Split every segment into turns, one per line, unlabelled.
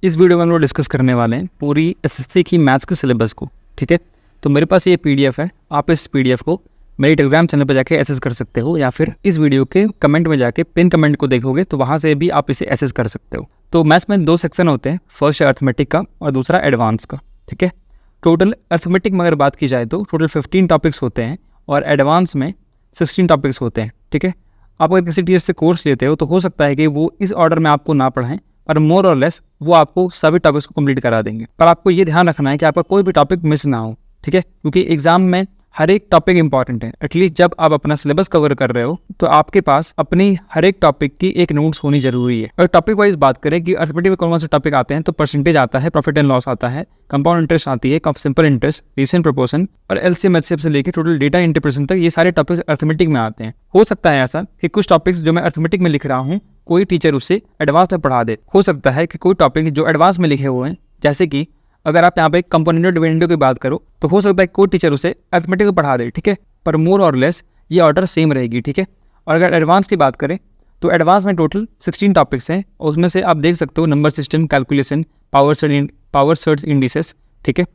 इस वीडियो में हम लोग डिस्कस करने वाले हैं पूरी एसएससी की मैथ्स के सिलेबस को। ठीक है, तो मेरे पास ये पीडीएफ है, आप इस पीडीएफ को मेरे टेलीग्राम चैनल पर जाके एसेस कर सकते हो, या फिर इस वीडियो के कमेंट में जाके पिन कमेंट को देखोगे तो वहाँ से भी आप इसे एसेस कर सकते हो। तो मैथ्स में 2 सेक्शन होते हैं, फर्स्ट है अर्थमेटिक का और दूसरा एडवांस का। ठीक है, टोटल अर्थमेटिक में अगर बात की जाए तो टोटल 15 टॉपिक्स होते हैं और एडवांस में 16 टॉपिक्स होते हैं। ठीक है, आप अगर किसी टीचर से कोर्स लेते हो तो हो सकता है कि वो इस ऑर्डर में आपको ना पढ़ाएं, पर मोर और लेस वो आपको सभी टॉपिक्स को कंप्लीट करा देंगे। पर आपको ये ध्यान रखना है कि आपका कोई भी टॉपिक मिस ना हो। ठीक है, क्योंकि एग्जाम में हर एक टॉपिक इंपॉर्टेंट है। एटलीस्ट जब आप अपना सिलेबस कवर कर रहे हो तो आपके पास अपनी हर एक टॉपिक की एक नोट्स होनी जरूरी है। और टॉपिक वाइज बात करें कि अर्थमेटिक में कौन से टॉपिक आते हैं, तो परसेंटेज आता है, प्रॉफिट एंड लॉस आता है, कंपाउंड इंटरेस्ट आती है, सिंपल इंटरेस्ट, रीसेंट प्रोपोर्शन और एलसीएम एचसीएफ से लेकर टोटल डेटा इंटरप्रिटेशन तक ये सारे टॉपिक्स अर्थमेटिक में आते हैं। हो सकता है ऐसा कि कुछ टॉपिक्स जो मैं अर्थमेटिक में लिख रहा हूँ कोई टीचर उससे एडवांस में पढ़ा दे। हो सकता है कि कोई टॉपिक जो एडवांस में लिखे हुए हैं, जैसे कि अगर आप यहाँ पे कंपोनेंट डिविडेंड की बात करो तो हो सकता है कोई टीचर उसे अर्थमेटिक में पढ़ा दे। ठीक है, पर मोर और लेस ये ऑर्डर सेम रहेगी। ठीक है, और अगर एडवांस की बात करें तो एडवांस में टोटल 16 टॉपिक्स हैं और उसमें से आप देख सकते हो number system, calculation, power search indices. ठीक है,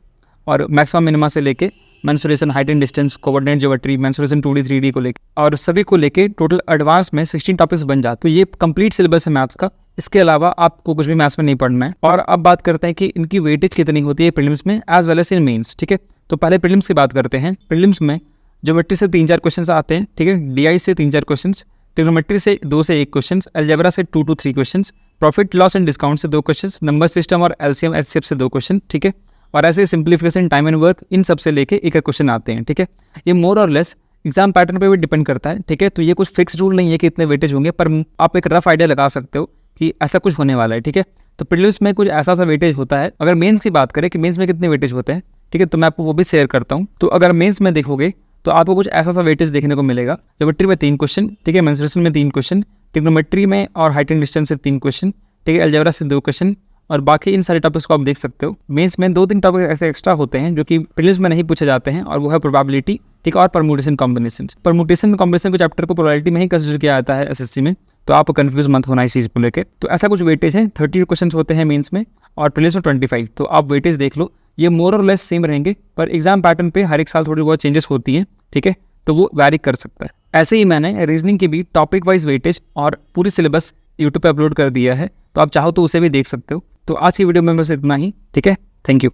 और मैक्सिमम मिनिमा से लेके mensuration, height and distance, coordinate geometry, mensuration 2D 3D को लेके और सभी को लेके टोटल एडवांस में 16 टॉपिक्स बन जाते। तो ये कंप्लीट सिलेबस है मैथ्स का। इसके अलावा आपको कुछ भी मैथ्स में नहीं पढ़ना है। और अब बात करते हैं कि इनकी वेटेज कितनी होती है प्रीलिम्स में as well as in mains. ठीक है, तो पहले प्रीलिम्स की बात करते हैं। प्रीलिम्स में ज्योमेट्री से 3-4 क्वेश्चन आते हैं। ठीक है, डीआई से 3-4 क्वेश्चन, ट्रिग्नोमेट्री से 2 से 1 क्वेश्चन, अलजेब्रा से 2 to 3 question, profit loss and discount से 2 क्वेश्चन, नंबर सिस्टम और एलसीएम एचसीएफ से 2 क्वेश्चन। ठीक है, और ऐसे सिंप्लीफिकेशन, टाइम एंड वर्क, इन सब से लेके एक क्वेश्चन आते हैं। ठीक है, ये मोर और लेस एग्जाम पैटर्न पे भी डिपेंड करता है। ठीक है, तो ये कुछ फिक्स रूल नहीं है कि इतने वेटेज होंगे, पर आप एक रफ आइडिया लगा सकते हो कि ऐसा कुछ होने वाला है। ठीक है, तो प्रीलिम्स में कुछ ऐसा सा वेटेज होता है। अगर मेंस की बात करें कि मेंस में कितने वेटेज होते हैं, ठीक है, तो मैं आपको वो भी शेयर करता हूँ। तो अगर मेंस में देखोगे तो आपको कुछ ऐसा सा वेटेज देखने को मिलेगा। ज्योमेट्री में 3 क्वेश्चन, ठीक है, मेंसुरेशन में 3 क्वेश्चन, ट्रिग्नोमेट्री में और हाइट एंड डिस्टेंस से 3 क्वेश्चन, ठीक है, अलजेब्रा से 2 क्वेश्चन, और बाकी इन सारे टॉपिक्स को आप देख सकते हो। मेंस में 2-3 टॉपिक ऐसे एक्स्ट्रा होते हैं जो कि प्रीलिम्स में नहीं पूछे जाते हैं, और वो है प्रोबेबिलिटी, ठीक, और परम्यूटेशन कॉम्बिनेशन। परम्यूटेशन कॉम्बिनेशन के चैप्टर को प्रोबेबिलिटी में ही कंसिडर किया जाता है एसएससी में, तो आप कंफ्यूज मत होना इस चीज़ को लेकर। तो ऐसा कुछ वेटेज है, 30 क्वेश्चन होते हैं मेंस में और प्रीलिम्स में 25। तो आप वेटेज देख लो, ये मोर और लेस सेम रहेंगे, पर एग्जाम पैटर्न पे हर एक साल थोड़ी बहुत चेंजेस होती है। ठीक है, तो वो वैरी कर सकता है। ऐसे ही मैंने रीजनिंग की भी टॉपिक वाइज वेटेज और पूरी सिलेबस यूट्यूब पे अपलोड कर दिया है, तो आप चाहो तो उसे भी देख सकते हो। तो आज की वीडियो में बस इतना ही। ठीक है, थैंक यू।